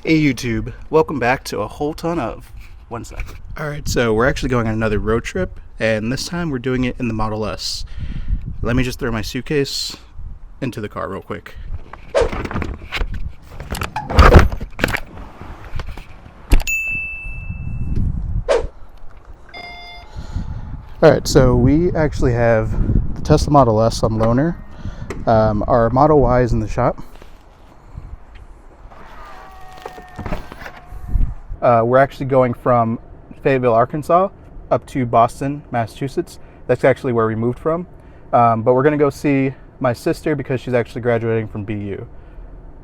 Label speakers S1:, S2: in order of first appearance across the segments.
S1: Hey YouTube, welcome back to a whole ton of. One sec. Alright, so we're actually going on another road trip, and this time we're doing it in the Model S. Let me just throw my suitcase into the car real quick. Alright, so we actually have the Tesla Model S on loaner. Our Model Y is in the shop. We're actually going from Fayetteville, Arkansas, up to Boston, Massachusetts. That's actually where we moved from. But we're going to go see my sister because she's actually graduating from BU.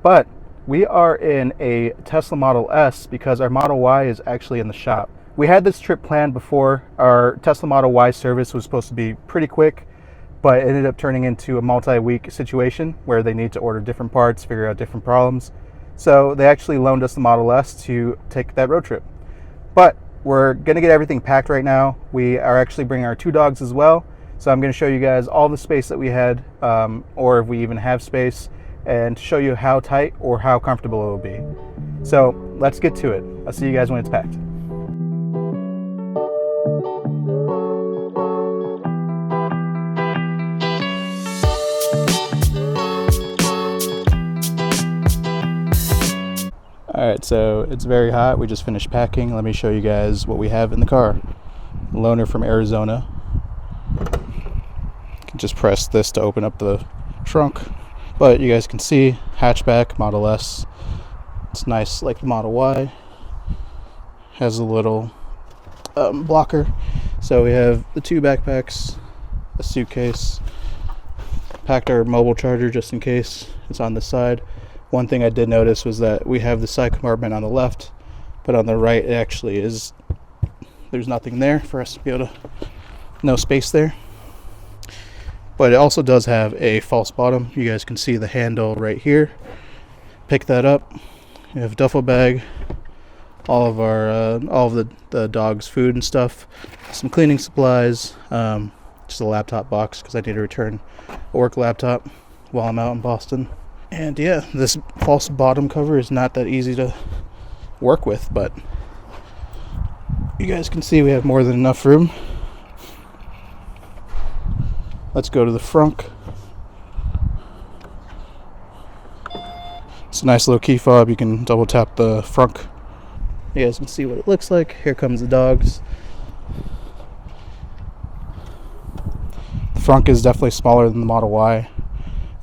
S1: But we are in a Tesla Model S because our Model Y is actually in the shop. We had this trip planned before. Our Tesla Model Y service was supposed to be pretty quick, but it ended up turning into a multi-week situation where they need to order different parts, figure out different problems. So they actually loaned us the Model S to take that road trip. But we're going to get everything packed right now. We are actually bringing our two dogs as well. So I'm going to show you guys all the space that we had, or if we even have space, and to show you how tight or how comfortable it will be. So let's get to it. I'll see you guys when it's packed. Alright, so it's very hot. We just finished packing. Let me show you guys what we have in the car. Loaner from Arizona. You can just press this to open up the trunk. But you guys can see, hatchback, Model S. It's nice like the Model Y. Has a little blocker. So we have the two backpacks, a suitcase. Packed our mobile charger just in case it's on the side. One thing I did notice was that we have the side compartment on the left, but on the right it actually is, there's nothing there for us to be able to, no space there. But it also does have a false bottom. You guys can see the handle right here. Pick that up. We have a duffel bag, all of the dog's food and stuff, some cleaning supplies, just a laptop box because I need to return a work laptop while I'm out in Boston. And yeah, this false bottom cover is not that easy to work with, but you guys can see we have more than enough room. Let's go to the front. It's a nice little key fob. You can double tap the front. You guys can see what it looks like. Here comes the dogs. The front is definitely smaller than the Model Y.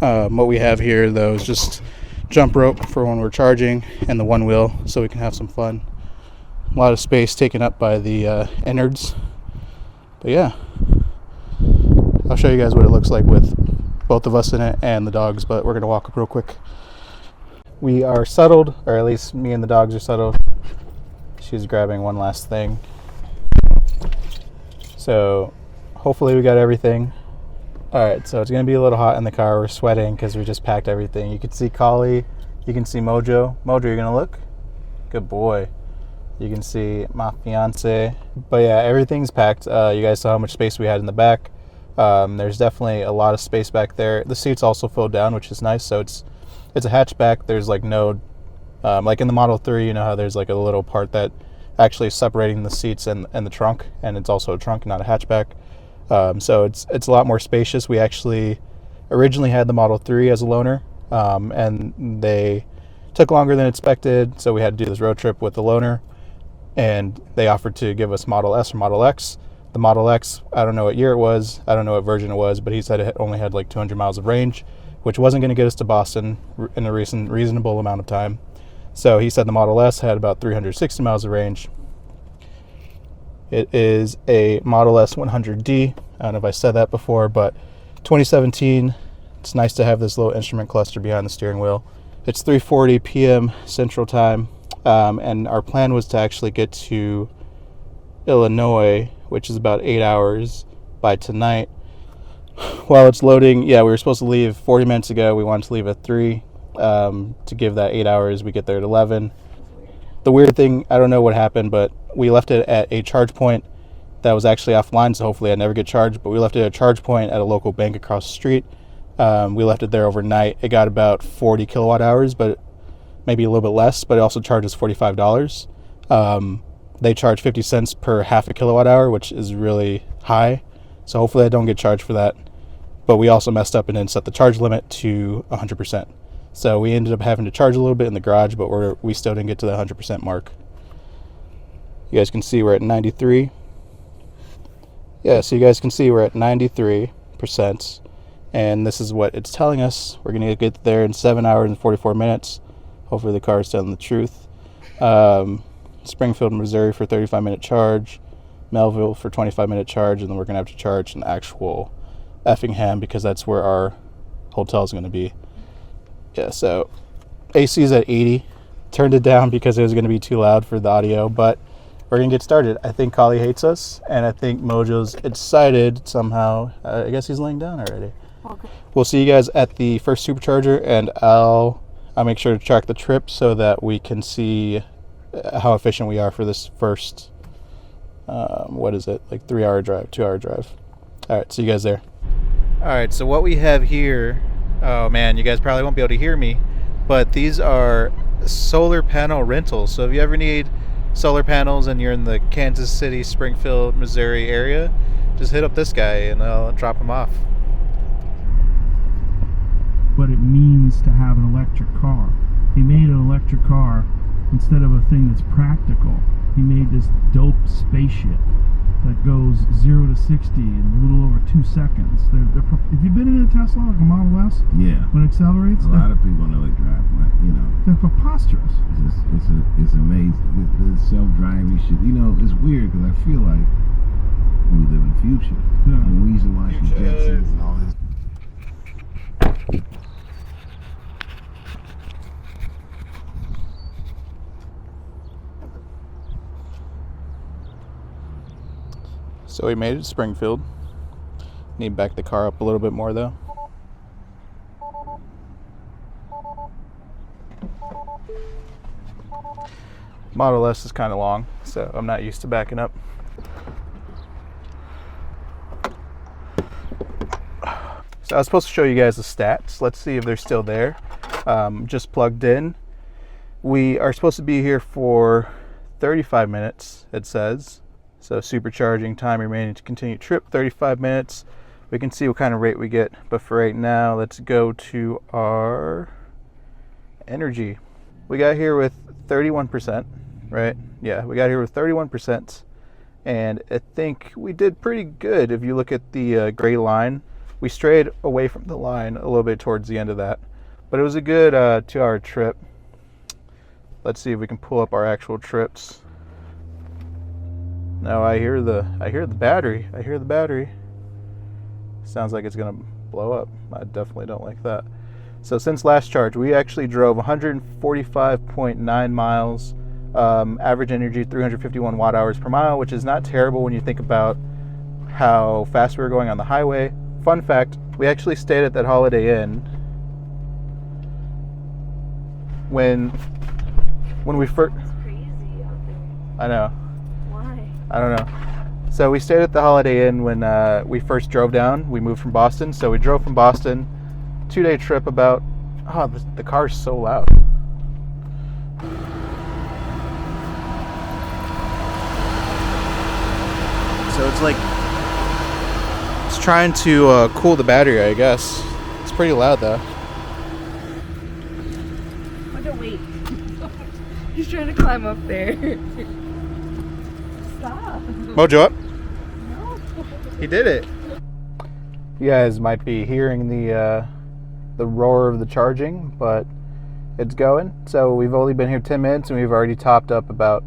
S1: What we have here though is just jump rope for when we're charging and the one wheel so we can have some fun. A lot of space taken up by the innards. But yeah, I'll show you guys what it looks like with both of us in it and the dogs, but we're going to walk up real quick. We are settled, or at least me and the dogs are settled. She's grabbing one last thing. So hopefully we got everything. Alright, so it's going to be a little hot in the car. We're sweating because we just packed everything. You can see Collie. You can see Mojo. Mojo, you're going to look? Good boy. You can see my fiance. But yeah, everything's packed. You guys saw how much space we had in the back. There's definitely a lot of space back there. The seats also fold down, which is nice. So it's a hatchback. There's like no, like in the Model 3, you know how there's like a little part that actually is separating the seats and the trunk. And it's also a trunk, not a hatchback. So it's a lot more spacious. We actually originally had the Model 3 as a loaner, and they took longer than expected, so we had to do this road trip with the loaner, and they offered to give us Model S or Model X. The Model X, I don't know what year it was, I don't know what version it was, but he said it only had like 200 miles of range, which wasn't going to get us to Boston in a reasonable amount of time. So he said the Model S had about 360 miles of range. It is a Model S 100D. I don't know if I said that before, but 2017. It's nice to have this little instrument cluster behind the steering wheel. It's 3:40 p.m. Central Time, and our plan was to actually get to Illinois, which is about 8 hours by tonight. While it's loading, yeah, we were supposed to leave 40 minutes ago. We wanted to leave at 3 to give that 8 hours. We get there at 11. The weird thing, I don't know what happened, but we left it at a charge point that was actually offline, so hopefully I never get charged, but we left it at a charge point at a local bank across the street. We left it there overnight. It got about 40 kilowatt hours, but maybe a little bit less, but it also charges $45. They charge 50 cents per half a kilowatt hour, which is really high. So hopefully I don't get charged for that. But we also messed up and didn't set the charge limit to 100%. So we ended up having to charge a little bit in the garage, but we still didn't get to the 100% mark. You guys can see we're at 93. Yeah, so you guys can see we're at 93%. And this is what it's telling us. We're going to get there in 7 hours and 44 minutes. Hopefully the car is telling the truth. Springfield, Missouri for 35-minute charge. Melville for 25-minute charge. And then we're going to have to charge an actual Effingham because that's where our hotel is going to be. Yeah, so AC is at 80. Turned it down because it was going to be too loud for the audio, but we're going to get started. I think Kali hates us, and I think Mojo's excited somehow. I guess he's laying down already. Okay. We'll see you guys at the first supercharger, and I'll make sure to track the trip so that we can see how efficient we are for this first, what is it, like 3-hour drive, 2-hour drive. All right, see you guys there. All right, so what we have here, oh man, you guys probably won't be able to hear me, but these are solar panel rentals. So if you ever need solar panels and you're in the Kansas City, Springfield, Missouri area, just hit up this guy and I'll drop him off.
S2: What it means to have an electric car. He made an electric car instead of a thing that's practical. He made this dope spaceship that goes 0 to 60 in a little over 2 seconds. Have you been in a Tesla, like a Model S?
S3: Yeah.
S2: When it accelerates?
S3: A lot of people know they drive, but, you know.
S2: They're preposterous.
S3: It's amazing. The self-driving shit. You know, it's weird because I feel like we live in the future.
S2: Yeah.
S3: And we used to watch the Jetsons and all this.
S1: So we made it to Springfield. Need to back the car up a little bit more though. Model S is kind of long, so I'm not used to backing up. So I was supposed to show you guys the stats. Let's see if they're still there. Just plugged in. We are supposed to be here for 35 minutes, it says. So supercharging time remaining to continue trip, 35 minutes. We can see what kind of rate we get. But for right now, let's go to our energy. We got here with 31%, right? Yeah, we got here with 31%. And I think we did pretty good if you look at the gray line. We strayed away from the line a little bit towards the end of that. But it was a good 2-hour trip. Let's see if we can pull up our actual trips. No, I hear the battery. I hear the battery. Sounds like it's gonna blow up. I definitely don't like that. So since last charge, we actually drove 145.9 miles. Average energy 351 watt hours per mile, which is not terrible when you think about how fast we were going on the highway. Fun fact: we actually stayed at that Holiday Inn when we first.
S4: It's crazy out there.
S1: I know.
S4: I
S1: don't know. So we stayed at the Holiday Inn when we first drove down. We moved from Boston. So we drove from Boston, 2-day trip about, the car's so loud. So it's like, it's trying to cool the battery, I guess. It's pretty loud though.
S4: wait. He's trying to climb up there. Stop.
S1: Mojo up.
S4: No.
S1: He did it. You guys might be hearing the roar of the charging, but it's going. So we've only been here 10 minutes and we've already topped up about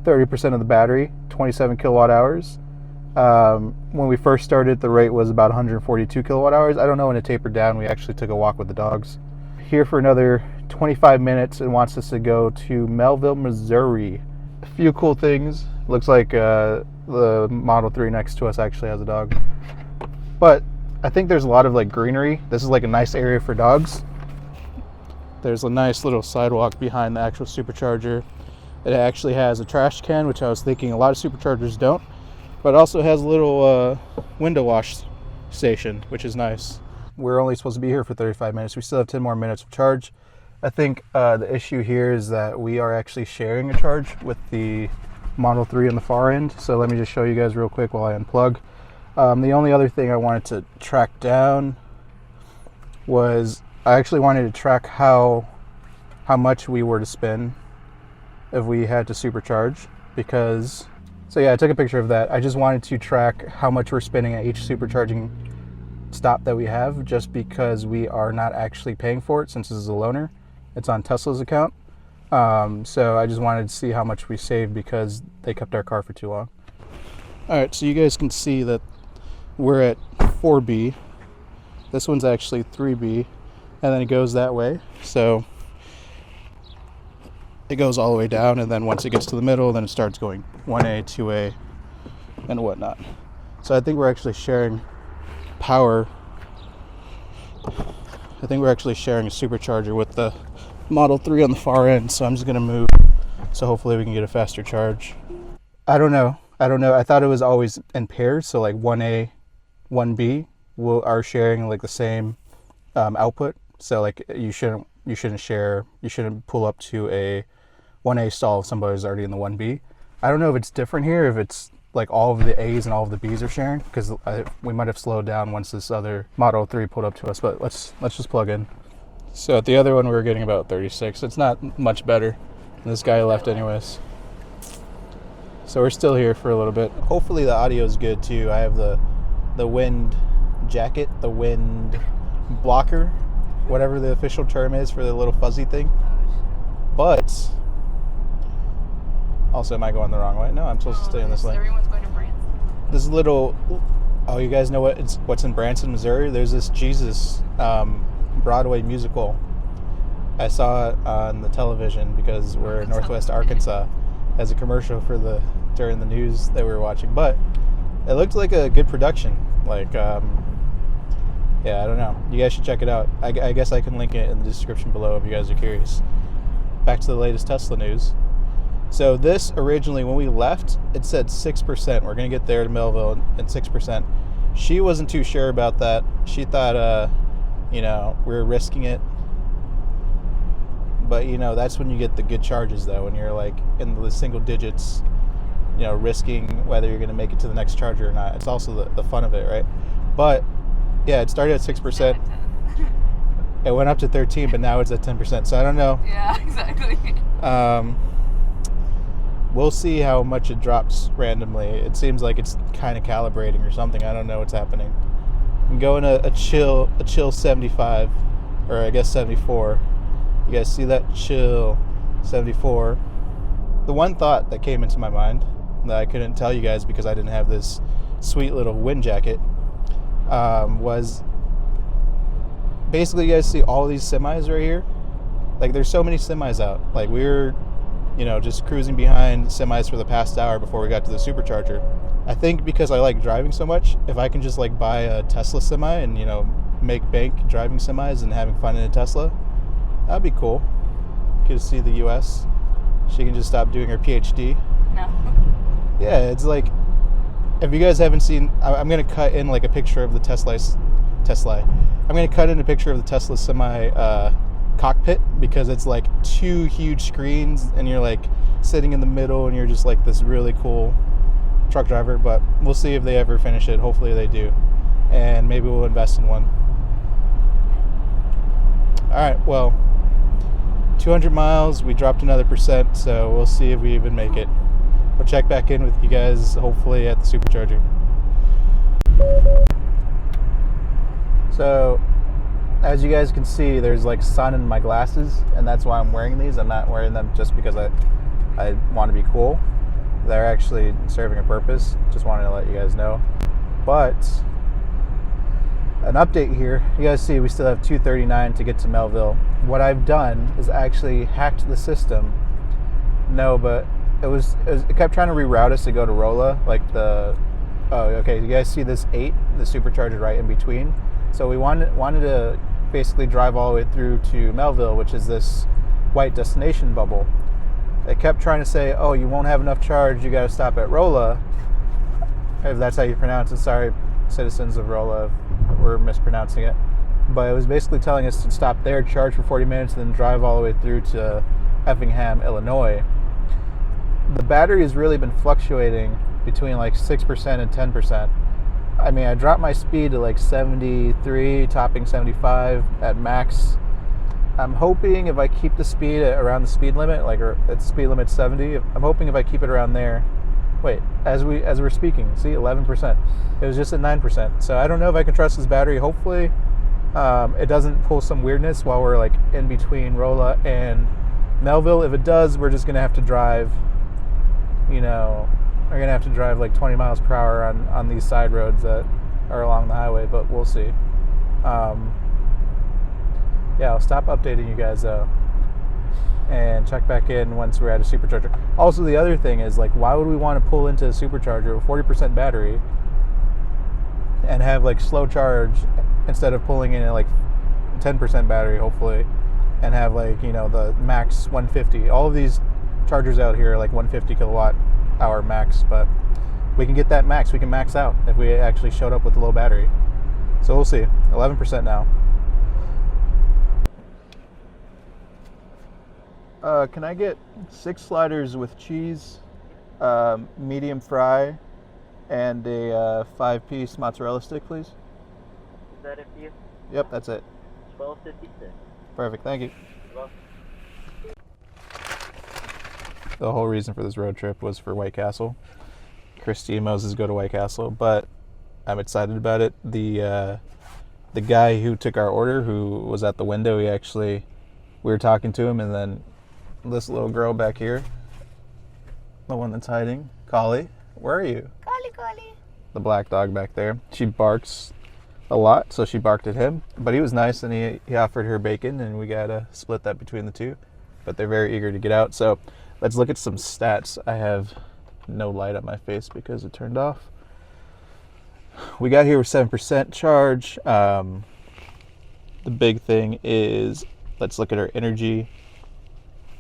S1: 30% of the battery, 27 kilowatt hours. When we first started, the rate was about 142 kilowatt hours. I don't know when it tapered down. We actually took a walk with the dogs. Here for another 25 minutes and wants us to go to Melville, Missouri. A few cool things. Looks like the Model 3 next to us actually has a dog. But I think there's a lot of like greenery. This is like a nice area for dogs. There's a nice little sidewalk behind the actual supercharger. It actually has a trash can, which I was thinking a lot of superchargers don't. But it also has a little window wash station, which is nice. We're only supposed to be here for 35 minutes. We still have 10 more minutes of charge. I think the issue here is that we are actually sharing a charge with the Model 3 on the far end. So let me just show you guys real quick while I unplug. The only other thing I wanted to track down was I actually wanted to track how much we were to spend if we had to supercharge, because so yeah, I took a picture of that. I just wanted to track how much we're spending at each supercharging stop that we have, just because we are not actually paying for it since this is a loaner. It's on Tesla's account. So I just wanted to see how much we saved because they kept our car for too long. All right, so you guys can see that we're at 4B. This one's actually 3B, and then it goes that way. So it goes all the way down, and then once it gets to the middle, then it starts going 1A, 2A, and whatnot. So I think we're actually sharing power. I think we're actually sharing a supercharger with the Model 3 on the far end, so I'm just going to move so hopefully we can get a faster charge. I don't know. I thought it was always in pairs, so like 1A, 1B are sharing like the same output. So like you shouldn't pull up to a 1A stall if somebody's already in the 1B. I don't know if it's different here, if it's like all of the A's and all of the B's are sharing, because we might have slowed down once this other Model 3 pulled up to us, but let's just plug in. So at the other one we were getting about 36. It's not much better. This guy left anyways. So we're still here for a little bit. Hopefully the audio is good too. I have the wind jacket, the wind blocker, whatever the official term is for the little fuzzy thing. But also, am I going the wrong way? No, I'm supposed to stay in this lane.
S4: Everyone's going to Branson.
S1: This little, oh, you guys know what's in Branson, Missouri? There's this Jesus Broadway musical. I saw it on the television because we're in Northwest Arkansas as a commercial during the news that we were watching. But it looked like a good production. Like, yeah, I don't know. You guys should check it out. I guess I can link it in the description below if you guys are curious. Back to the latest Tesla news. So this originally, when we left, it said 6%. We're going to get there to Melville and 6%. She wasn't too sure about that. She thought, we were risking it. But, that's when you get the good charges, though, when you're, like, in the single digits, risking whether you're going to make it to the next charger or not. It's also the fun of it, right? But, yeah, it started at 6%. It went up to 13, but now it's at 10%. So I don't know.
S4: Yeah, exactly.
S1: We'll see how much it drops randomly. It seems like it's kind of calibrating or something. I don't know what's happening. I'm going a chill 75, or I guess 74. You guys see that? Chill 74. The one thought that came into my mind that I couldn't tell you guys because I didn't have this sweet little wind jacket was basically, you guys see all these semis right here? Like, there's so many semis out. Like, we were just cruising behind semis for the past hour before we got to the supercharger. I think because I like driving so much, if I can just like buy a Tesla semi and, make bank driving semis and having fun in a Tesla, that'd be cool. Get to see the US. She can just stop doing her PhD.
S4: No.
S1: Yeah, it's like, if you guys haven't seen, I'm going to cut in like a picture of the Tesla. I'm going to cut in a picture of the Tesla semi cockpit, because it's like two huge screens and you're like sitting in the middle and you're just like this really cool truck driver. But we'll see if they ever finish it. Hopefully they do, and maybe we'll invest in one. All right, well, 200 miles, we dropped another %, so we'll see if we even make it. We'll check back in with you guys hopefully at the supercharger. So as you guys can see, there's like sun in my glasses, and that's why I'm wearing these. I'm not wearing them just because I want to be cool. They're actually serving a purpose. Just wanted to let you guys know. But an update here. You guys see we still have 239 to get to Melville. What I've done is actually hacked the system. No, but it kept trying to reroute us to go to Rolla. Like oh, okay. You guys see this 8, the supercharger right in between. So we wanted to basically drive all the way through to Melville, which is this white destination bubble. It kept trying to say, oh, you won't have enough charge, you got to stop at Rolla. If that's how you pronounce it. Sorry, citizens of Rolla, if we're mispronouncing it. but it was basically telling us to stop there, charge for 40 minutes, and then drive all the way through to Effingham, Illinois. The battery has really been fluctuating between like 6% and 10%. I mean, I dropped my speed to like 73, topping 75 at max. I'm hoping if I keep the speed at around the speed limit, like at speed limit 70, I'm hoping if I keep it around there. Wait, as we're speaking, see, 11%. It was just at 9%. So I don't know if I can trust this battery. Hopefully, it doesn't pull some weirdness while we're like in between Rolla and Melville. If it does, we're just gonna have to drive. We're gonna have to drive like 20 miles per hour on these side roads that are along the highway. But we'll see. I'll stop updating you guys though, and check back in once we're at a supercharger. Also, the other thing is, like, why would we want to pull into a supercharger with 40% battery and have like slow charge instead of pulling in at like 10% battery, hopefully, and have like, the max 150. All of these chargers out here are like 150 kilowatt hour max, but we can get that max. We can max out if we actually showed up with a low battery. So we'll see. 11% now. Can I get 6 sliders with cheese, medium fry, and a 5-piece mozzarella stick, please?
S5: Is that it for you?
S1: Yep, that's it.
S5: $12.56.
S1: Perfect, thank you.
S5: You're welcome.
S1: The whole reason for this road trip was for White Castle. Christy and Moses go to White Castle, but I'm excited about it. The guy who took our order, who was at the window, we were talking to him, and then this little girl back here, the one that's hiding, Collie, where are you?
S4: Collie.
S1: The black dog back there. She barks a lot, so she barked at him, but he was nice, and he offered her bacon, and we gotta split that between the two. But they're very eager to get out, so let's look at some stats. I have no light on my face because it turned off. We got here with 7% charge. The big thing is, let's look at our energy.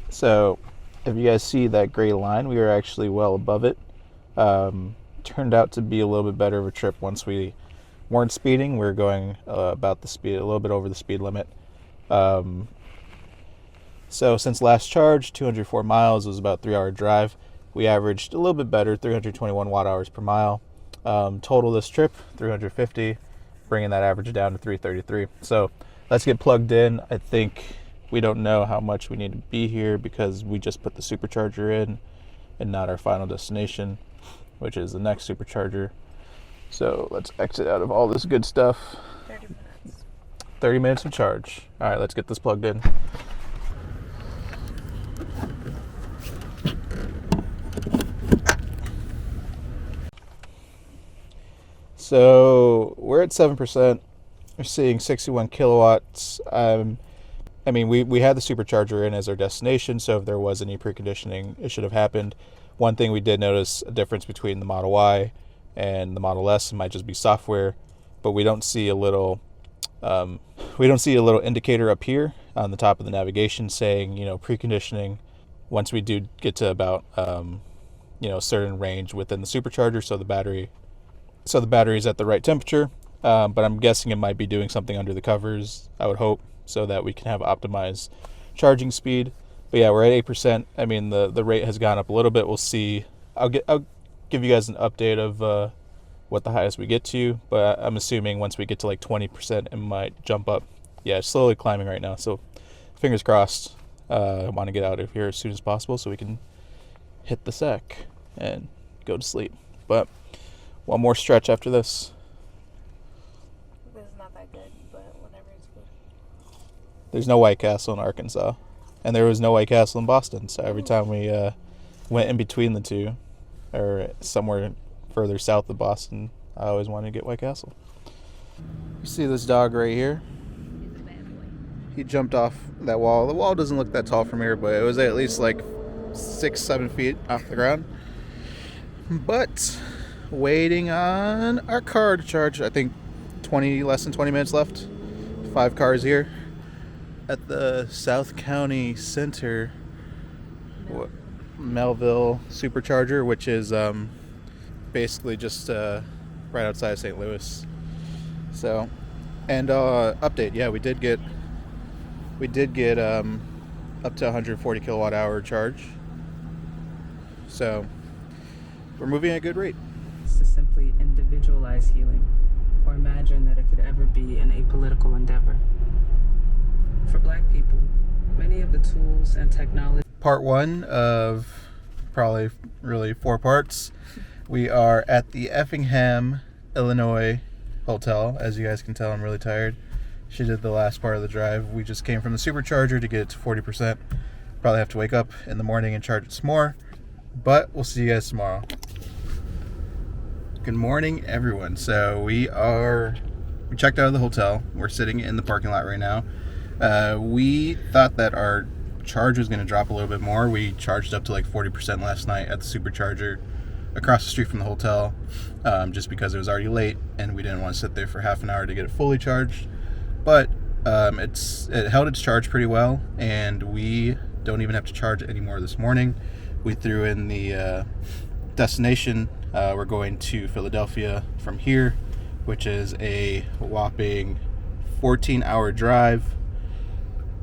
S1: So if you guys see that gray line, we were actually well above it. Turned out to be a little bit better of a trip once we weren't speeding. We were going about the speed, a little bit over the speed limit. So since last charge, 204 miles, was about a 3-hour drive. We averaged a little bit better, 321 watt hours per mile. Total this trip, 350, bringing that average down to 333. So let's get plugged in. I think we don't know how much we need to be here because we just put the supercharger in and not our final destination, which is the next supercharger. So let's exit out of all this good stuff.
S4: 30 minutes.
S1: 30 minutes of charge. All right, let's get this plugged in. So we're at 7%. We're seeing 61 kilowatts. We had the supercharger in as our destination, so if there was any preconditioning, it should have happened. One thing we did notice a difference between the Model Y and the Model S. It might just be software, but we don't see a little indicator up here on the top of the navigation saying, preconditioning once we do get to about a certain range within the supercharger, so the battery is at the right temperature. But I'm guessing it might be doing something under the covers, I would hope, so that we can have optimized charging speed. But yeah, we're at 8%. I mean, the rate has gone up a little bit. We'll see. I'll give you guys an update of what the highest we get to, but I'm assuming once we get to like 20%, it might jump up. Yeah, it's slowly climbing right now, so fingers crossed. I want to get out of here as soon as possible so we can hit the sack and go to sleep. But one more stretch after this.
S4: This is not that good, but whatever, it's good.
S1: There's no White Castle in Arkansas, and there was no White Castle in Boston. So every time we went in between the two, or somewhere further south of Boston, I always wanted to get White Castle. You see this dog right here?
S4: He's a bad boy.
S1: He jumped off that wall. The wall doesn't look that tall from here, but it was at least like 6-7 feet off the ground. But waiting on our car to charge. I think less than 20 minutes left. 5 cars here at the South County Center Melville Supercharger, which is basically just right outside of St. Louis. So And update, yeah, we did get up to 140 kilowatt hour charge. So we're moving at a good rate.
S6: To simply individualize healing, or imagine that it could ever be an apolitical endeavor. For Black people, many of the tools and technology.
S1: Part 1 of probably really 4 parts. We are at the Effingham, Illinois hotel. As you guys can tell, I'm really tired. She did the last part of the drive. We just came from the supercharger to get it to 40%. Probably have to wake up in the morning and charge it some more. But we'll see you guys tomorrow. Good morning, everyone. So we checked out of the hotel. We're sitting in the parking lot right now. We thought that our charge was going to drop a little bit more. We charged up to like 40% last night at the supercharger across the street from the hotel, just because it was already late and we didn't want to sit there for half an hour to get it fully charged. But it held its charge pretty well, and we don't even have to charge it anymore this morning. We threw in the destination. We're going to Philadelphia from here, which is a whopping 14-hour drive,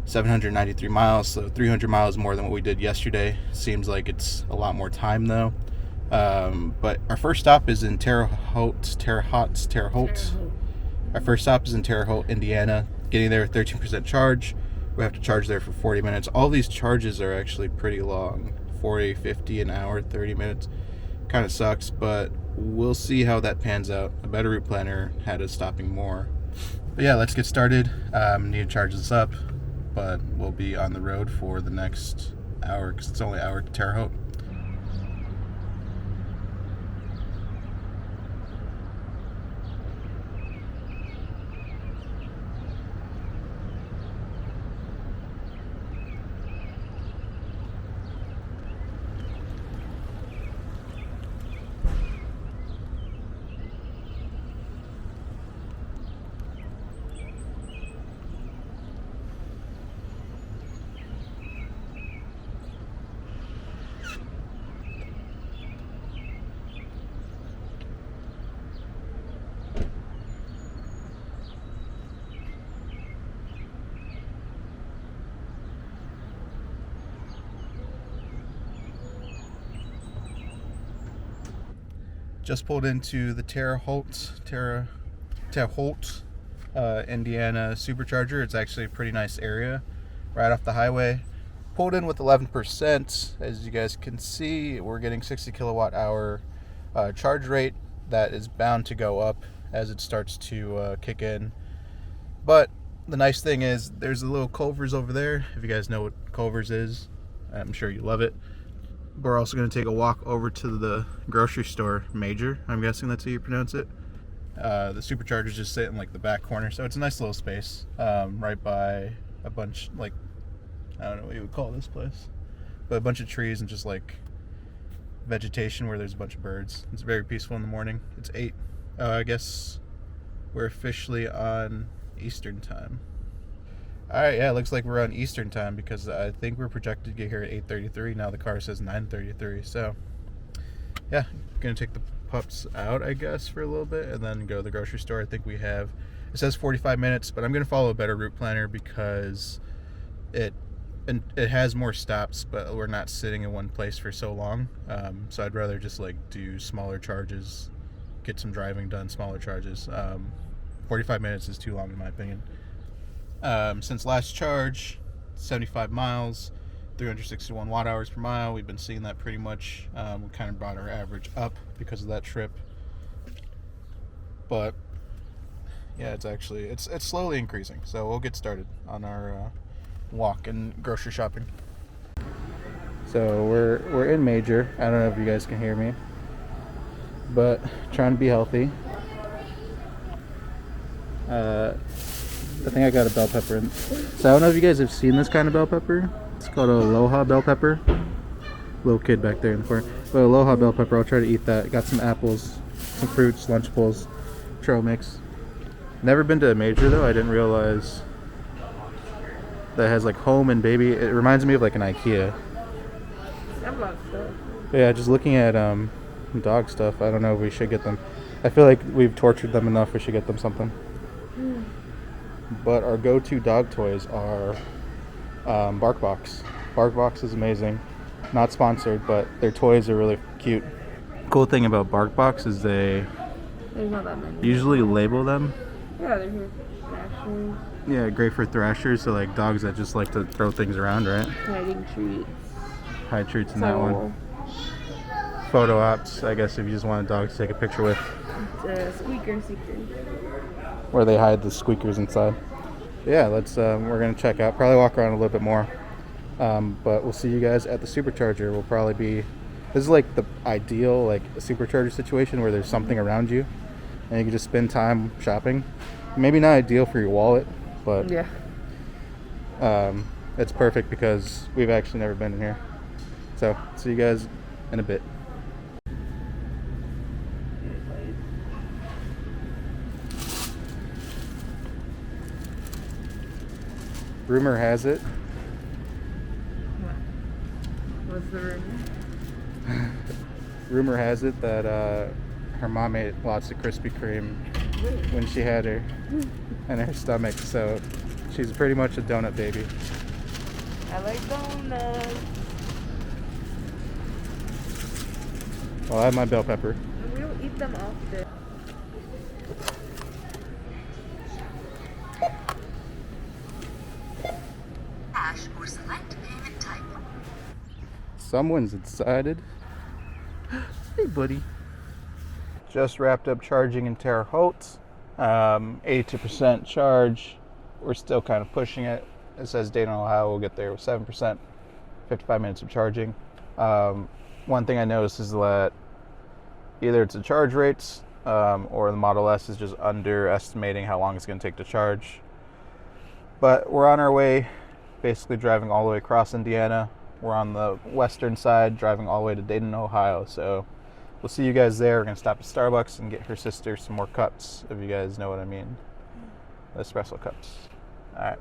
S1: 793 miles, so 300 miles more than what we did yesterday. Seems like it's a lot more time though. But our first stop is in Terre Haute. Our first stop is in Terre Haute, Indiana. Getting there with 13% charge. We have to charge there for 40 minutes. All these charges are actually pretty long. 40, 50 an hour, 30 minutes. Kind of sucks, but we'll see how that pans out. A better route planner had us stopping more. But yeah, let's get started. Need to charge this up, but we'll be on the road for the next hour because it's only an hour to Terre Haute. Just pulled into the Terre Haute, Indiana supercharger. It's actually a pretty nice area, right off the highway. Pulled in with 11%. As you guys can see, we're getting 60 kilowatt hour charge rate. That is bound to go up as it starts to kick in. But the nice thing is there's a little Culver's over there. If you guys know what Culver's is, I'm sure you love it. We're also going to take a walk over to the grocery store, Major. I'm guessing that's how you pronounce it. The supercharger's just sitting like the back corner, so it's a nice little space, right by a bunch, like, I don't know what you would call this place, but a bunch of trees and just like vegetation where there's a bunch of birds. It's very peaceful in the morning. It's 8. I guess we're officially on Eastern time. Alright, yeah, it looks like we're on Eastern time because I think we're projected to get here at 8:33. Now the car says 9:33, so yeah, gonna take the pups out, I guess, for a little bit and then go to the grocery store. I think it says 45 minutes, but I'm gonna follow a better route planner because it has more stops, but we're not sitting in one place for so long. So I'd rather just like do smaller charges, get some driving done, smaller charges. 45 minutes is too long in my opinion. Since last charge, 75 miles, 361 watt hours per mile. We've been seeing that pretty much. We kind of brought our average up because of that trip. But yeah, it's slowly increasing. So we'll get started on our walk and grocery shopping. So we're in Major. I don't know if you guys can hear me, but trying to be healthy. I think I got a bell pepper. So I don't know if you guys have seen this kind of bell pepper. It's called a Aloha bell pepper. Little kid back there in the corner. But Aloha bell pepper, I'll try to eat that. Got some apples, some fruits, Lunchables, trail mix. Never been to a Major though. I didn't realize that has like home and baby. It reminds me of like an IKEA.
S4: I'm stuff.
S1: But yeah, just looking at dog stuff. I don't know if we should get them. I feel like we've tortured them enough. We should get them something. but our go-to dog toys are BarkBox. BarkBox is amazing. Not sponsored, but their toys are really cute. Cool thing about BarkBox is they
S4: There's not that many.
S1: usually label them.
S4: Yeah, they're here for thrashers,
S1: Yeah, great for thrashers, so like dogs that just like to throw things around, right?
S4: hiding treats.
S1: High treats in that one. Photo ops, I guess if you just want a dog to take a picture with.
S4: Squeaker seeker.
S1: Where they hide the squeakers inside. Yeah, let's. We're gonna check out. Probably walk around a little bit more. But we'll see you guys at the supercharger. We'll probably be. This is like the ideal like a supercharger situation where there's something around you, and you can just spend time shopping. Maybe not ideal for your wallet, but
S4: Yeah.
S1: it's perfect because we've actually never been in here. So see you guys in a bit. Rumor has it.
S4: What's the rumor?
S1: Rumor has it that her mom ate lots of Krispy Kreme when she had her in her stomach, so she's pretty much a donut baby.
S4: I like donuts.
S1: Well, I have my bell pepper.
S4: We don't eat them often.
S7: Cash or select payment type.
S1: Someone's excited. Hey, buddy. Just wrapped up charging in Terre Haute. 82% charge. We're still kind of pushing it. It says Dayton, Ohio. We'll get there with 7%. 55 minutes of charging. One thing I noticed is that either it's the charge rates or the Model S is just underestimating how long it's going to take to charge. But we're on our way, basically driving all the way across Indiana. We're on the western side, driving all the way to Dayton, Ohio. So we'll see you guys there. We're going to stop at Starbucks and get her sister some more cups, if you guys know what I mean. Espresso cups. All right.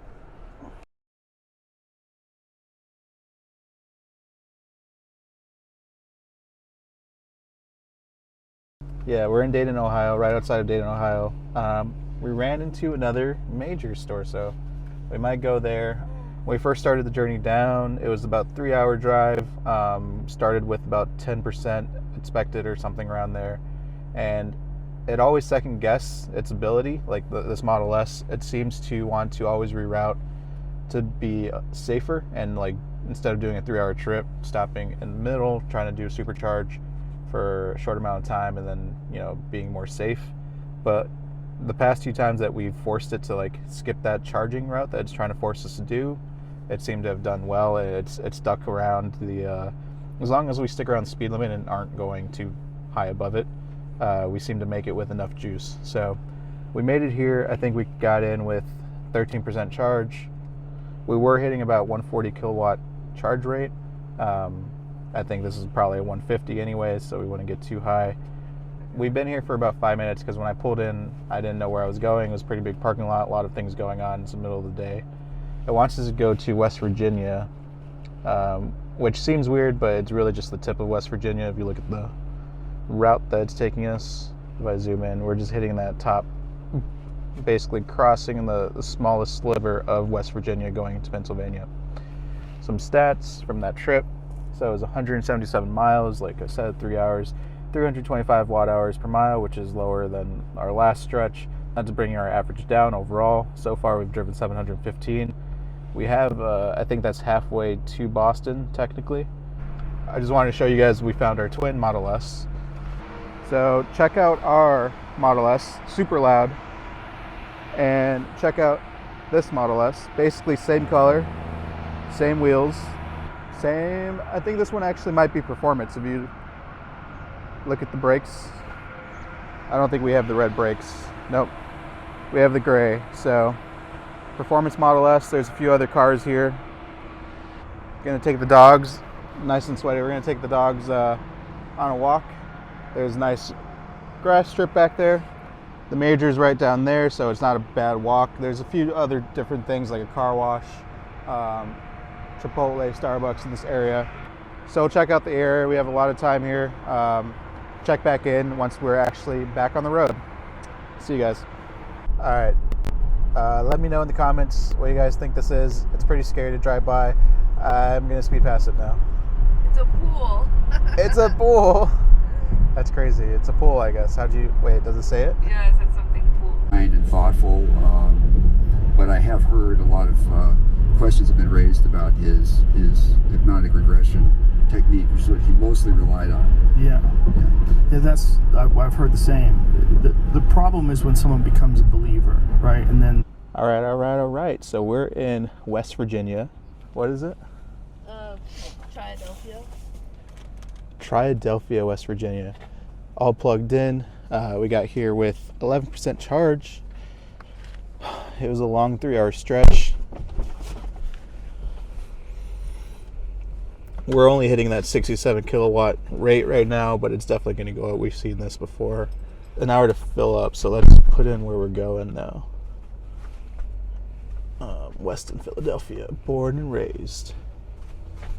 S1: Yeah, we're in Dayton, Ohio, right outside of Dayton, Ohio. We ran into another major store, so we might go there. When we first started the journey down, it was about a 3-hour drive. Started with about 10% expected or something around there. And it always second guess its ability, like this Model S. It seems to want to always reroute to be safer, and like instead of doing a 3-hour trip, stopping in the middle, trying to do a supercharge for a short amount of time, and then being more safe. But the past few times that we've forced it to like skip that charging route that it's trying to force us to do, it seemed to have done well. It's stuck around the as long as we stick around the speed limit and aren't going too high above it, we seem to make it with enough juice. So we made it here. I think we got in with 13% charge. We were hitting about 140 kilowatt charge rate. I think this is probably a 150 anyways, so we wouldn't get too high. We've been here for about 5 minutes because when I pulled in, I didn't know where I was going. It was a pretty big parking lot, a lot of things going on. It's the middle of the day. It wants us to go to West Virginia, which seems weird, but it's really just the tip of West Virginia. If you look at the route that it's taking us, if I zoom in, we're just hitting that top, basically crossing the smallest sliver of West Virginia going into Pennsylvania. Some stats from that trip. So it was 177 miles, like I said, 3 hours, 325 watt hours per mile, which is lower than our last stretch. Not to bring our average down overall. So far we've driven 715. We have, I think that's halfway to Boston, technically. I just wanted to show you guys we found our twin Model S. So check out our Model S, super loud. And check out this Model S, basically same color, same wheels. Same, I think this one actually might be performance. If you look at the brakes, I don't think we have the red brakes. Nope, we have the gray. So, performance Model S. There's a few other cars here. Gonna take the dogs, nice and sweaty. We're gonna take the dogs on a walk. There's a nice grass strip back there. The major's right down there, so it's not a bad walk. There's a few other different things like a car wash. Chipotle, Starbucks in this area. So check out the area. We have a lot of time here. Check back in once we're actually back on the road. See you guys. All right. Let me know in the comments what you guys think this is. It's pretty scary to drive by. I'm gonna speed past it now.
S4: It's a pool.
S1: It's a pool. That's crazy. It's a pool, I guess. How'd you wait? Does it say it?
S4: Yeah, it said something cool.
S8: Kind and thoughtful, but I have heard a lot of questions have been raised about his hypnotic regression technique, which is what he mostly relied on.
S2: Yeah. That's I've heard the same. The problem is when someone becomes a believer, right? And then
S1: All right. So we're in West Virginia. What is it? Triadelphia, West Virginia. All plugged in. We got here with 11% charge. It was a long 3-hour stretch. We're only hitting that 67 kilowatt rate right now, but it's definitely going to go up. We've seen this before. An hour to fill up, so let's put in where we're going now. Weston, Philadelphia, born and raised.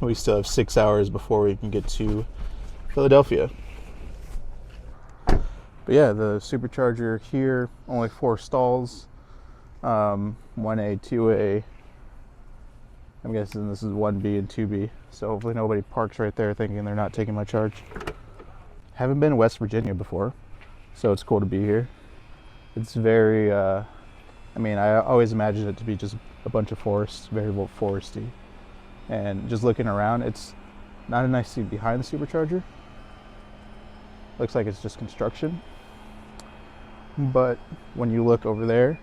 S1: We still have 6 hours before we can get to Philadelphia. But yeah, the supercharger here, only 4 stalls. 1A, 2A. I'm guessing this is 1B and 2B. So hopefully nobody parks right there thinking they're not taking my charge. Haven't been in West Virginia before, so it's cool to be here. It's very, I always imagined it to be just a bunch of forests, very foresty. And just looking around, it's not a nice scene behind the supercharger. Looks like it's just construction. But when you look over there,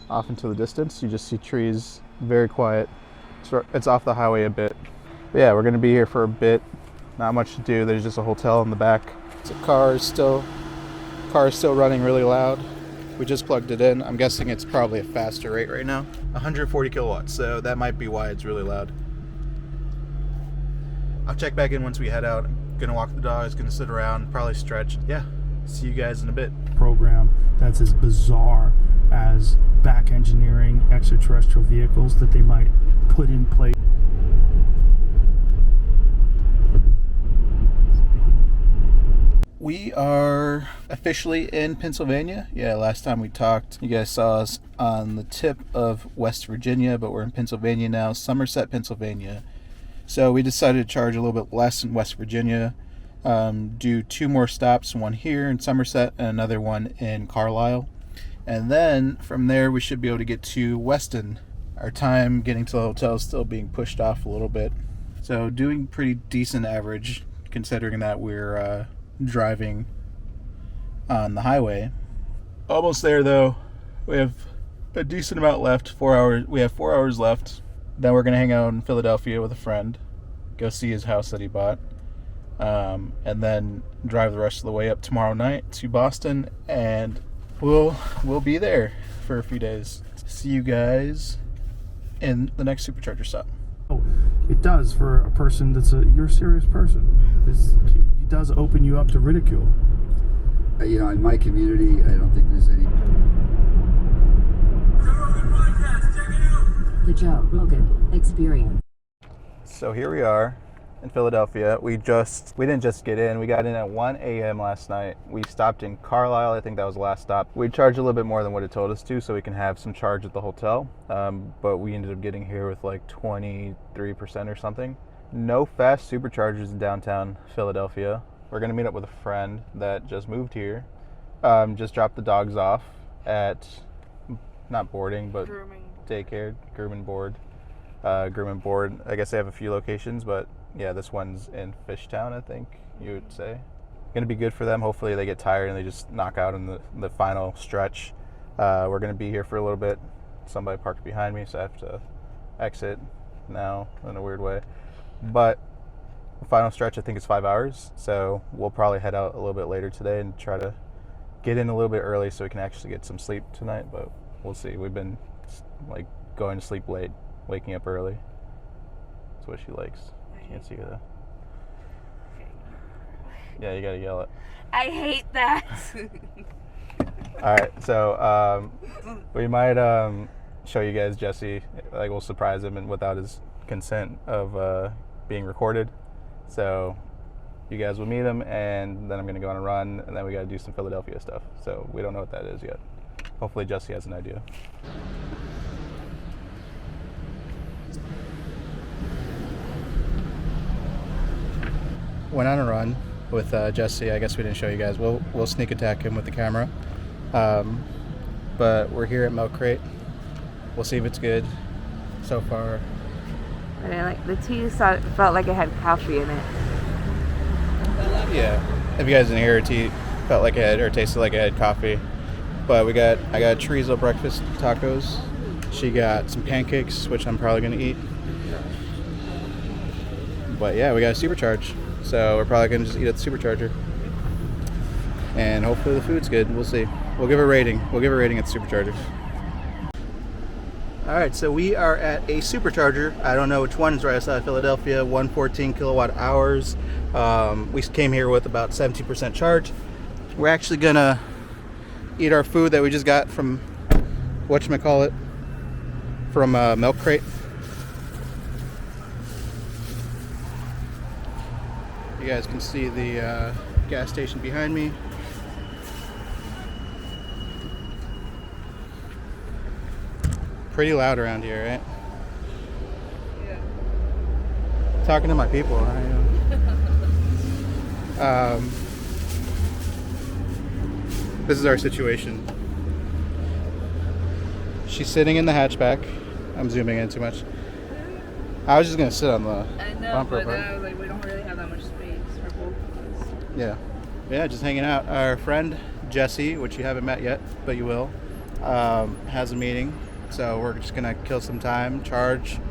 S1: off into the distance, you just see trees, very quiet. It's off the highway a bit. But yeah, we're gonna be here for a bit. Not much to do. There's just a hotel in the back. The car is still running really loud. We just plugged it in. I'm guessing it's probably a faster rate right now. 140 kilowatts, so that might be why it's really loud. I'll check back in once we head out. I'm gonna walk the dogs, gonna sit around, probably stretch. Yeah, see you guys in a bit.
S2: program that's as bizarre as back engineering extraterrestrial vehicles that they might put in place.
S1: We are officially in Pennsylvania. Yeah, last time we talked, you guys saw us on the tip of West Virginia, but we're in Pennsylvania now, Somerset, Pennsylvania. So we decided to charge a little bit less in West Virginia, do 2 more stops, one here in Somerset and another one in Carlisle. And then from there, we should be able to get to Weston. Our time getting to the hotel is still being pushed off a little bit. So doing pretty decent average, considering that we're driving on the highway. Almost there though. We have a decent amount left. 4 hours. We have 4 hours left. Then we're gonna hang out in Philadelphia with a friend, go see his house that he bought, and then drive the rest of the way up tomorrow night to Boston, and we'll be there for a few days. See you guys in the next supercharger stop.
S2: It does for a person you're a serious person. It does open you up to ridicule.
S8: In my community, I don't think there's any.
S7: The Joe Rogan Experience.
S1: So here we are in Philadelphia. We didn't just get in. We got in at 1 a.m. last night. We stopped in Carlisle. I think that was the last stop. We charged a little bit more than what it told us to, so we can have some charge at the hotel. But we ended up getting here with like 23% or something. No fast superchargers in downtown Philadelphia. We're gonna meet up with a friend that just moved here. Just dropped the dogs off at not boarding, but daycare, groom and board. I guess they have a few locations, but yeah, this one's in Fishtown, I think you would say. Gonna be good for them. Hopefully they get tired and they just knock out in the final stretch. We're gonna be here for a little bit. Somebody parked behind me, so I have to exit now in a weird way. But the final stretch, I think, is 5 hours, so we'll probably head out a little bit later today and try to get in a little bit early so we can actually get some sleep tonight, but we'll see. We've been like going to sleep late, waking up early. That's what she likes. Can't see her though. Yeah, you gotta yell it.
S4: I hate that.
S1: Alright, so we might show you guys Jesse. Like, we'll surprise him and without his consent of being recorded. So you guys will meet him, and then I'm gonna go on a run, and then we gotta do some Philadelphia stuff. So we don't know what that is yet. hopefully Jesse has an idea. Went on a run with Jesse. I guess we didn't show you guys. We'll sneak attack him with the camera. But we're here at Milk Crate. We'll see if it's good so far.
S4: And like the tea felt like it had coffee in it.
S1: Yeah. If you guys didn't hear, tea felt like it had, or tasted like it had coffee. But I got chorizo breakfast tacos. She got some pancakes, which I'm probably gonna eat. But yeah, we got a supercharge. So we're probably gonna just eat at the supercharger. And hopefully the food's good. We'll see. We'll give a rating. We'll give a rating at the supercharger. All right, so we are at a supercharger. I don't know which one. It's right outside of Philadelphia, 114 kilowatt hours. We came here with about 70% charge. We're actually gonna eat our food that we just got from, whatchamacallit, from Milk Crate. You guys can see the gas station behind me. Pretty loud around here, right?
S4: Yeah.
S1: Talking to my people. This is our situation. She's sitting in the hatchback. I'm zooming in too much. I was just gonna sit on the
S4: I know,
S1: bumper
S4: but
S1: part.
S4: I was like, we don't really have that much space for both of us.
S1: Yeah, just hanging out. Our friend Jesse, which you haven't met yet, but you will, has a meeting. So we're just gonna kill some time, charge,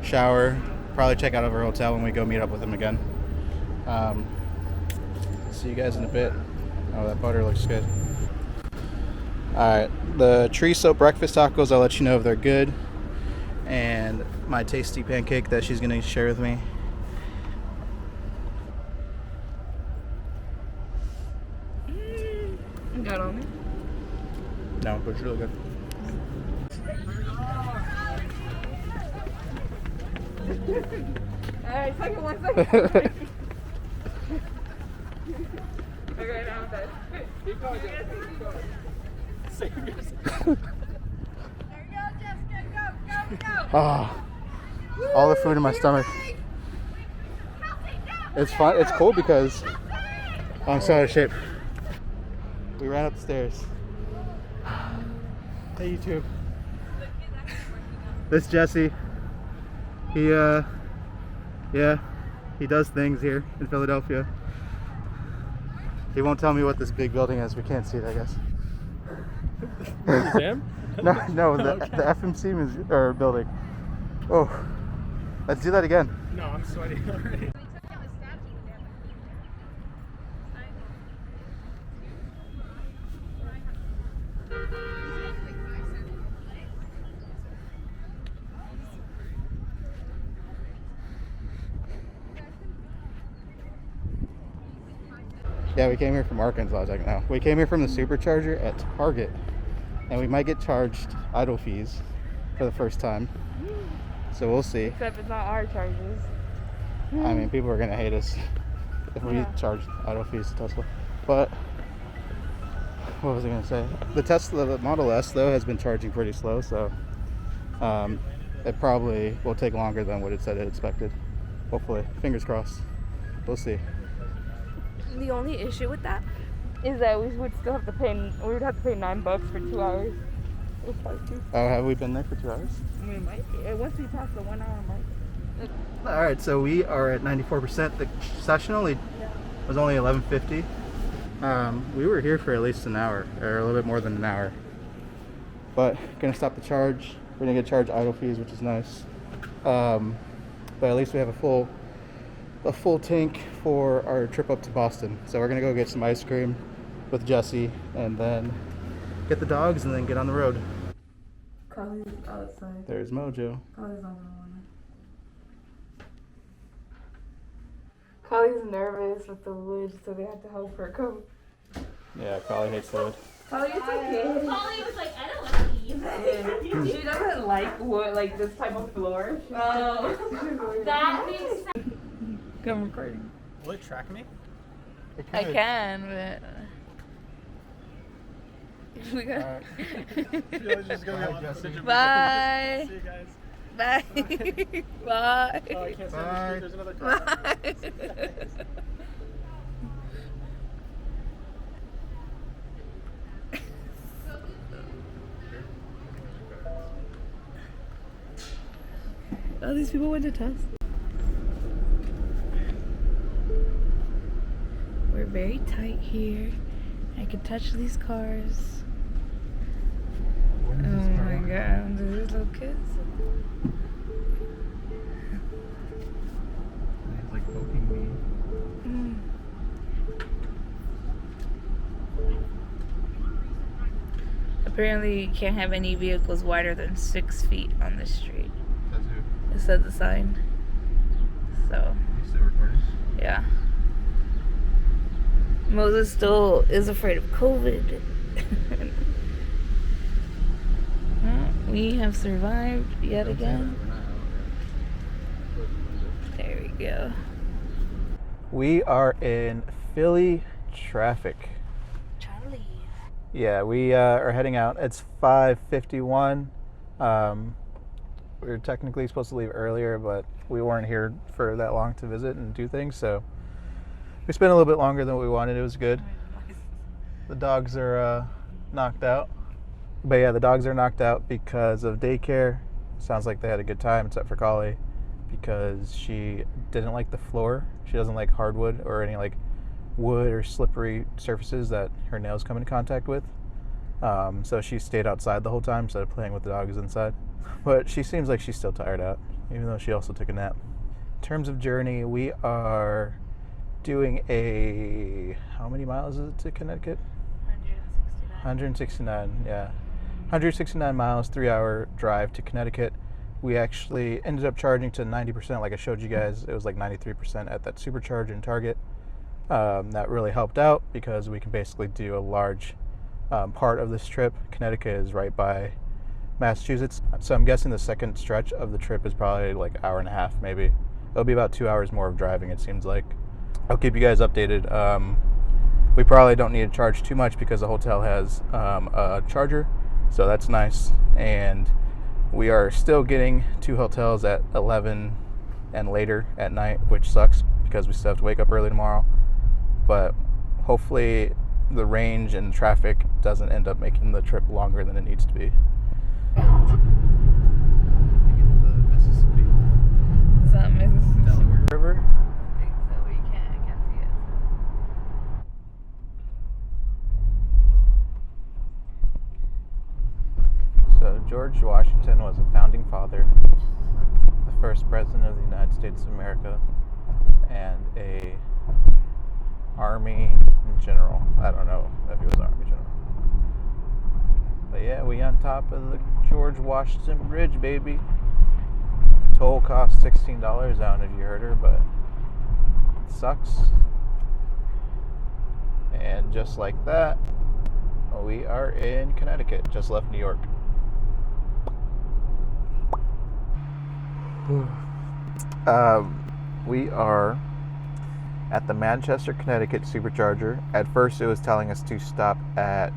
S1: shower, probably check out of our hotel when we go meet up with him again. See you guys in a bit. Oh, that butter looks good. Alright, the chorizo breakfast tacos, I'll let you know if they're good. And my tasty pancake that she's gonna share with me.
S4: Got on me.
S1: No, but it's really good.
S4: Alright, second one. Okay, now I'm done. Keep going, Save yourself. There you go, Jessica. Go.
S1: Ah, all the food in my stomach. It's fun. It's cool because I'm so out of shape. We ran up the stairs. Hey, YouTube. This Jesse. He he does things here in Philadelphia. He won't tell me what this big building is. We can't see it, I guess.
S2: Sam?
S1: No, the FMC building. Oh, let's do that again.
S2: No, I'm sweating already.
S1: Yeah, we came here from Arkansas. No, we came here from the supercharger at Target, and we might get charged idle fees for the first time. So we'll see.
S4: Except it's not our charges.
S1: I mean, people are gonna hate us if we charge idle fees to Tesla. But what was I gonna say? The Model S though has been charging pretty slow, so it probably will take longer than what it said it expected. Hopefully, fingers crossed. We'll see.
S4: The only issue with that is that we would still have to pay. We would have to pay $9 for 2 hours.
S1: Oh, have we been there for 2 hours?
S4: We might. Once we pass the 1 hour mark.
S1: All right, so we are at 94%. The session was only 11:50. We were here for at least an hour, or a little bit more than an hour. But gonna stop the charge. We're gonna get charged idle fees, which is nice. But at least we have a full tank for our trip up to Boston. So we're gonna go get some ice cream with Jesse, and then get the dogs, and then get on the road.
S4: Carly's outside.
S1: There's Mojo.
S4: Carly's on the one. Carly's nervous with the wood, so they have to help her come.
S1: Yeah, Collie hates the wood.
S4: Carly, it's okay.
S9: Polly was like, I don't want to leave.
S4: She doesn't like wood, like this type of floor.
S9: Oh, that makes sense.
S4: Come recording.
S2: Will it track me?
S4: I can, but We got.
S1: Just gonna be a lot of footage of
S4: Bye.
S1: See you guys.
S4: Bye. Bye.
S1: Oh, I can't
S3: Bye.
S1: There's another car.
S4: Bye. Oh, these people went to Tusk. We're very tight here. I can touch these cars. Oh my god, these little kids.
S1: He's like poking me.
S4: Apparently, you can't have any vehicles wider than 6 feet on the street.
S1: Says who?
S4: It said the sign. So,
S1: You still recording?
S4: yeah. Moses still is afraid of COVID. Well, we have survived yet again. There we go.
S1: We are in Philly traffic.
S4: Charlie.
S1: Yeah, we are heading out. It's 5:51. We were technically supposed to leave earlier, but we weren't here for that long to visit and do things, so we spent a little bit longer than we wanted. It was good. The dogs are knocked out. But yeah, the dogs are knocked out because of daycare. Sounds like they had a good time, except for Collie, because she didn't like the floor. She doesn't like hardwood or any like wood or slippery surfaces that her nails come in contact with. So she stayed outside the whole time instead of playing with the dogs inside. But she seems like she's still tired out, even though she also took a nap. In terms of journey, we are doing a, how many miles is it to Connecticut? 169, yeah. 169 miles, 3-hour drive to Connecticut. We actually ended up charging to 90%, like I showed you guys. It was like 93% at that supercharge in Target. That really helped out because we can basically do a large part of this trip. Connecticut is right by Massachusetts, so I'm guessing the second stretch of the trip is probably like an hour and a half, maybe. It'll be about 2 hours more of driving, it seems like. I'll keep you guys updated. We probably don't need to charge too much because the hotel has a charger, so that's nice. And we are still getting to hotels at 11 and later at night, which sucks because we still have to wake up early tomorrow. But hopefully the range and traffic doesn't end up making the trip longer than it needs to be. You get the Mississippi,
S4: Is that Mississippi?
S1: Delaware River.
S4: I think so. We can't. I can't see it.
S1: So George Washington was a founding father, the first president of the United States of America, and a army general. I don't know if he was an army general. But yeah, we on top of the George Washington Bridge, baby. Toll cost $16. I don't know if you heard her, but it sucks. And just like that, we are in Connecticut. Just left New York. We are at the Manchester, Connecticut Supercharger. At first it was telling us to stop at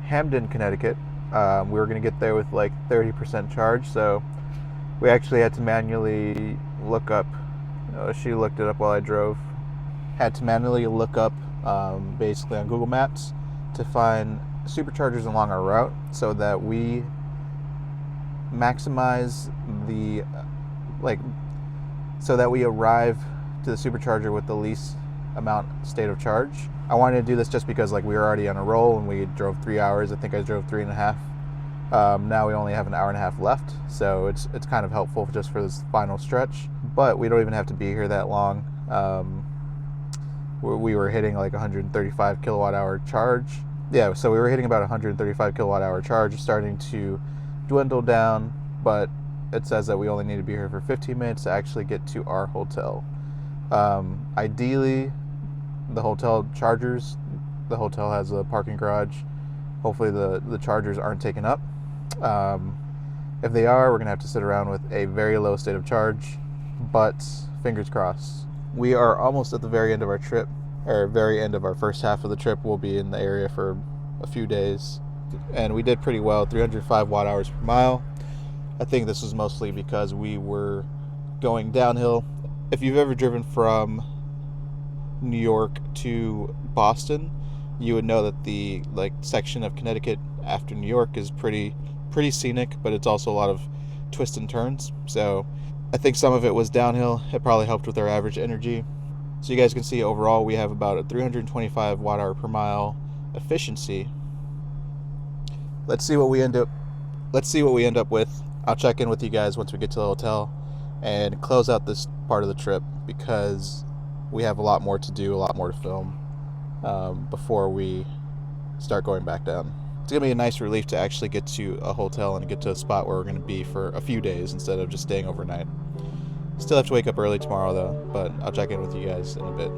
S1: Hamden, Connecticut. We were going to get there with like 30% charge, so we actually had to manually look up, she looked it up while I drove, had to manually look up basically on Google Maps to find superchargers along our route so that we maximize the, so that we arrive to the supercharger with the least amount state of charge. I wanted to do this just because we were already on a roll and we drove 3 hours. I think I drove 3.5. Now we only have an hour and a half left, so it's kind of helpful just for this final stretch. But we don't even have to be here that long. We were hitting like 135 kilowatt hour charge. Yeah, so we were hitting about 135 kilowatt hour charge, starting to dwindle down, but it says that we only need to be here for 15 minutes to actually get to our hotel. Ideally, the hotel chargers, the hotel has a parking garage. Hopefully the chargers aren't taken up. If they are, we're gonna have to sit around with a very low state of charge, but fingers crossed. We are almost at the very end of our trip, or very end of our first half of the trip. We'll be in the area for a few days, and we did pretty well, 305 watt hours per mile. I think this was mostly because we were going downhill. If you've ever driven from New York to Boston, you would know that the section of Connecticut after New York is pretty scenic, but it's also a lot of twists and turns. So I think some of it was downhill. It probably helped with our average energy. So you guys can see overall we have about a 325 watt hour per mile efficiency. Let's see what we end up with. I'll check in with you guys once we get to the hotel and close out this part of the trip, because we have a lot more to do, a lot more to film before we start going back down. It's going to be a nice relief to actually get to a hotel and get to a spot where we're going to be for a few days instead of just staying overnight. Still have to wake up early tomorrow though, but I'll check in with you guys in a bit.